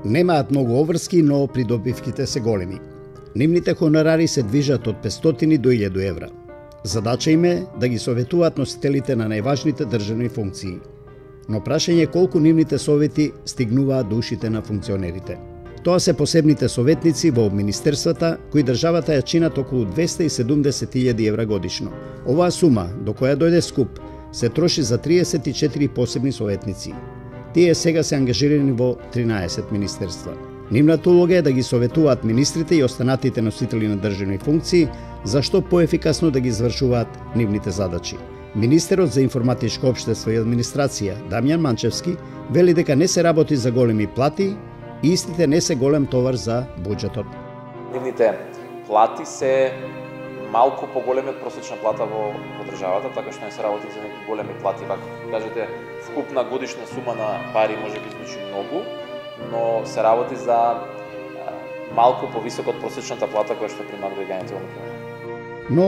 Немаат многу обврски, но придобивките се големи. Нивните хонорари се движат од 500 до 1000 евра. Задача им е да ги советуваат носителите на најважните државни функции. Но прашање е колку нивните совети стигнуваат до ушите на функционерите. Тоа се посебните советници во министерствата, кои државата ја чинат околу 270.000 евра годишно. Оваа сума, до која дојде скуп, се троши за 34 посебни советници. Тие сега се ангажирани во 13 министерства. Нивната улога е да ги советуваат министрите и останатите носители на државни функции, зашто поефикасно да ги извршуваат нивните задачи. Министерот за информатичко општество и администрација, Дамјан Манчевски, вели дека не се работи за големи плати и истите не се голем товар за буџетот. Нивните плати се малку поголеми од просечна плата во државата, така што не се работи за некои големи плати. Вака кажете, вкупна годишна сума на пари може би звучи многу, но се работи за малку повисоко од просечната плата која што примаат граѓаните во Македонија. Но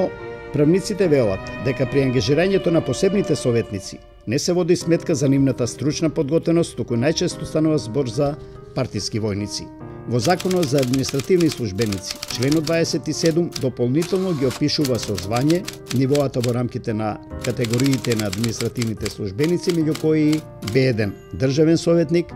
правниците велат дека при ангажирањето на посебните советници не се води сметка за нивната стручна подготвеност, туку најчесто станува збор за партиски војници. Во Законот за административни службеници, членот 27 дополнително ги опишува со звање нивоата во рамките на категориите на административните службеници, меѓу кои Б1 државен советник,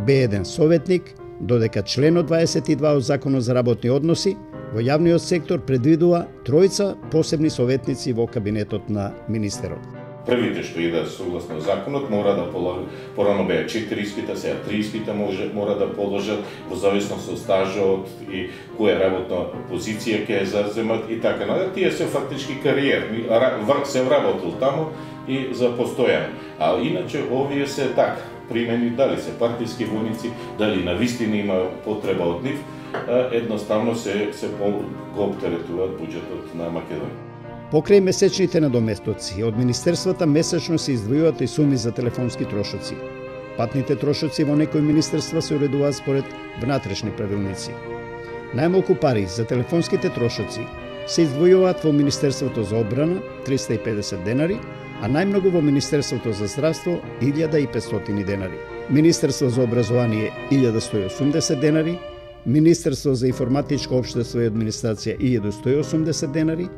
Б1 советник, додека членот 22 од Законот за работни односи во јавниот сектор предвидува тројца посебни советници во кабинетот на министерот. Првите што идат согласно законот мора да положат, порано беа 4 испита, сега 3 испита мора да положат во зависност од стажот и која работна позиција ќе заземат и така натаму. Тие се фактички кариерни, се вработил таму и за постојано. А иначе овие се така примени, дали се партиски војници, дали навистина има потреба од нив, едноставно се го оптеретуваат буџетот на Македонија. Покрај месечните надоместоци, од министерствата месечно се издвојуваат и суми за телефонски трошоци. Патните трошоци во некои министерства се уредуваат според внатрешни правилници. Најмалку пари за телефонските трошоци се издвојуваат во Министерството за одбрана 350 денари, а најмногу во Министерството за здравство 1500 денари. Министерство за образование 1180 денари, Министерство за информатичко општество и администрација 1180 денари,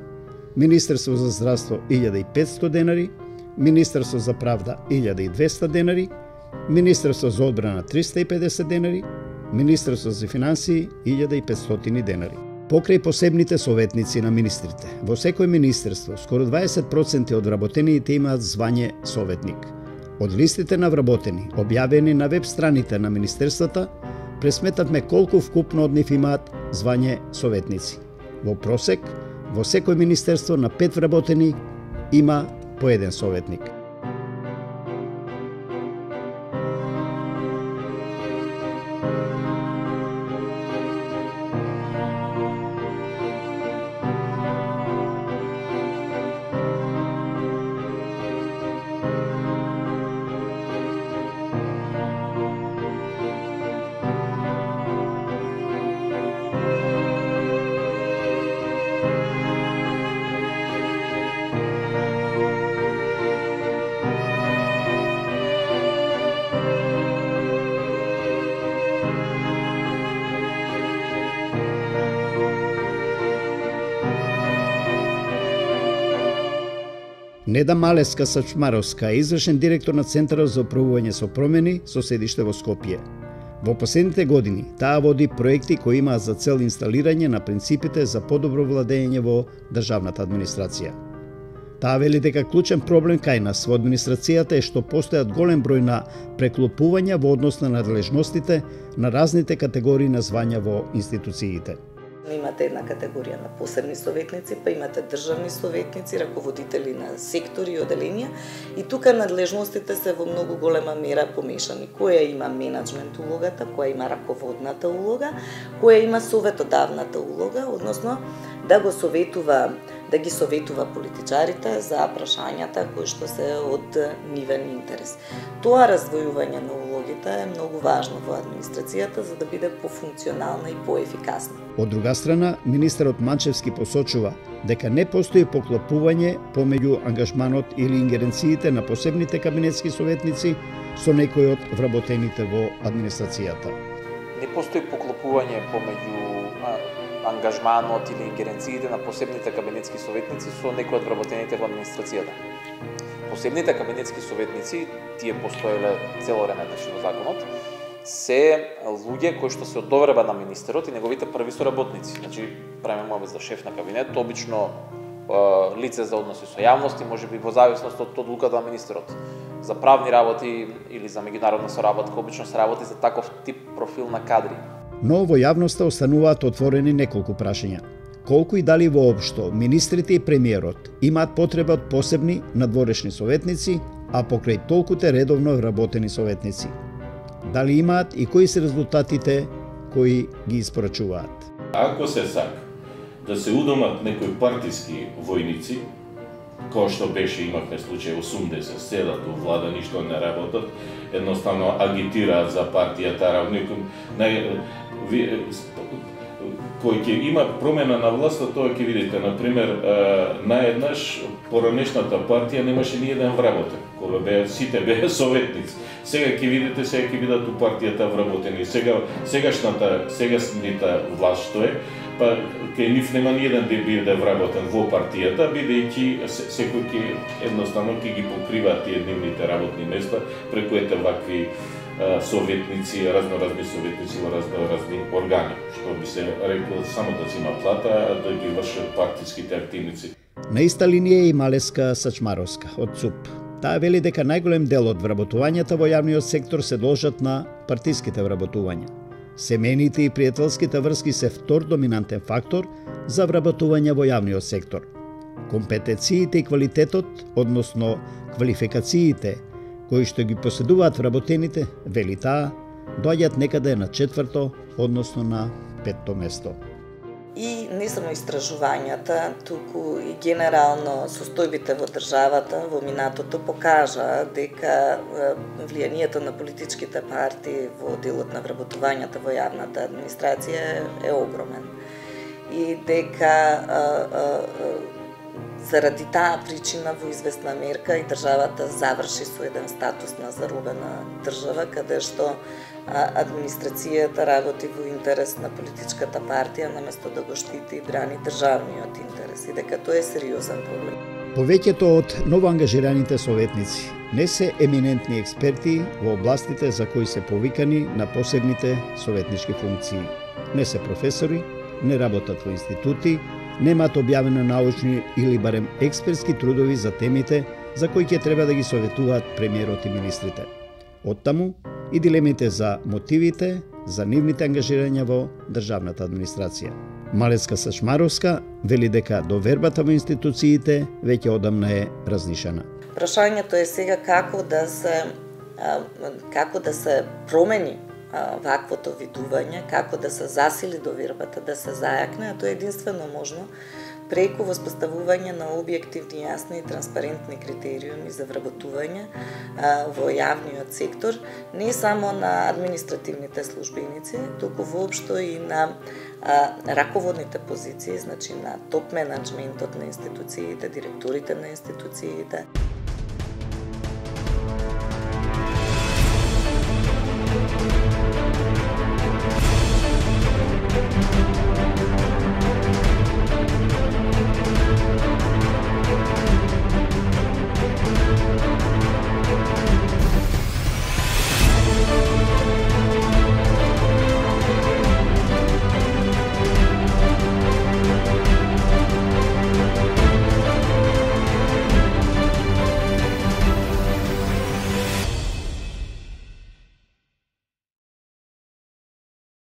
Министерство за здравство 1500 денари, Министерство за правда 1200 денари, Министерство за одбрана 350 денари, Министерство за финансии 1500 денари. Покрај посебните советници на министрите, во секој министерство скоро 20% од вработените имаат звање советник. Од листите на вработени, објавени на веб страните на министерствата, пресметавме колку вкупно од нив имаат звање советници. Во просек, во секој министерство на 5 вработени има по еден советник. Неда Малеска Сачмаровска е извршен директор на Центарот за управување со промени со седиште во Скопје. Во последните години таа води проекти кои имаат за цел инсталирање на принципите за подобро владење во државната администрација. Таа вели дека клучен проблем кај нас во администрацијата е што постојат голем број на преклопувања во однос на надлежностите на разните категории на звања во институциите. Имате една категорија на посебни советници, па имате државни советници, раководители на сектори и оделенија, и тука надлежностите се во многу голема мера помешани. Која има менаџмент улогата, која има раководната улога, која има советодавната улога, односно да ги советува политичарите за прашањата кои што се од нивен интерес. Тоа раздвојување на улогите е многу важно во администрацијата за да биде пофункционална и поефикасна. Од друга страна, министерот Манчевски посочува дека не постои поклопување помеѓу ангажманот или ингеренциите на посебните кабинетски советници со некој од вработените во администрацијата. не постои поклопување помеѓу ангажманот или ингеренциите на посебните кабинетски советници со некои од вработените во администрацијата. Посебните кабинетски советници, тие постоеле цело време во законот, се луѓе кои што се од довреба на министерот и неговите први соработници. Значи, правиме му за шеф на кабинет, обично лице за односи со јавност и можеби во зависност од одлуката на министерот. За правни работи или за меѓународна соработка обично се работи за таков тип профил на кадри. Но во јавноста остануваат отворени неколку прашања. Колку и дали воопшто министрите и премиерот имаат потреба од посебни надворешни советници, а покрај толкуте редовно вработени советници? Дали имаат и кои се резултатите кои ги испорачуваат? Ако се сака да се удомат некои партиски војници, кој што беше, имавме случај 80, седат у влада, ништо не работат, едноставно агитираат за партијата, кој ќе има промена на власта, тоа ќе видите, например, наеднаш поранешната партија немаше ни еден вработен, кога беа сите беа советници. Сега ќе видите, сега ќе бидат у партијата вработени. Сегашната власт што е, па кај нив нема ни еден да биде вработен во партијата, бидејќи секој ќе едноставно ќе ги покриваат тие нивните работни места преку ете вакви советници, разноразни советници во разноразни органи, што би се рекло само да си има плата, да ги вршат партиските активници. На иста линија е и Малеска Сачмаровска од ЦУП. Таа вели дека најголем дел од вработувањата во јавниот сектор се должат на партиските вработувања. Семејните и пријателските врски се втор доминантен фактор за вработување во јавниот сектор. Компетенциите и квалитетот, односно квалификациите, кои што ги поседуваат вработените, вели таа, доаѓаат некаде на 4-то, односно на 5-то место. И не само истражувањата, туку и генерално состојбите во државата во минатото покажа дека влијанието на политичките партии во делот на вработувањата во јавната администрација е огромен. И дека заради таа причина во известна мерка и државата заврши со еден статус на заробена држава, каде што администрацијата работи во интерес на политичката партија, наместо да го штити и брани државниот интерес, и дека тоа е сериозен проблем. Повеќето од новоангажираните советници не се еминентни експерти во областите за кои се повикани на посебните советнички функции. Не се професори, не работат во институти, немаат објавени научни или барем експертски трудови за темите за кои ќе треба да ги советуваат премиерот и министрите. Оттаму и дилемите за мотивите за нивните ангажирања во државната администрација. Малеска Сачмаровска вели дека довербата во институциите веќе одамна е разнишена. Прашањето е сега како да се промени ваквото видување, како да се засили довербата, да се зајакне, а тоа е единствено можно преку воспоставување на објективни, јасни и транспарентни критериуми за вработување во јавниот сектор, не само на административните службеници, туку воопшто и на раководните позиции, значи на топ менеджментот на институциите, директорите на институциите.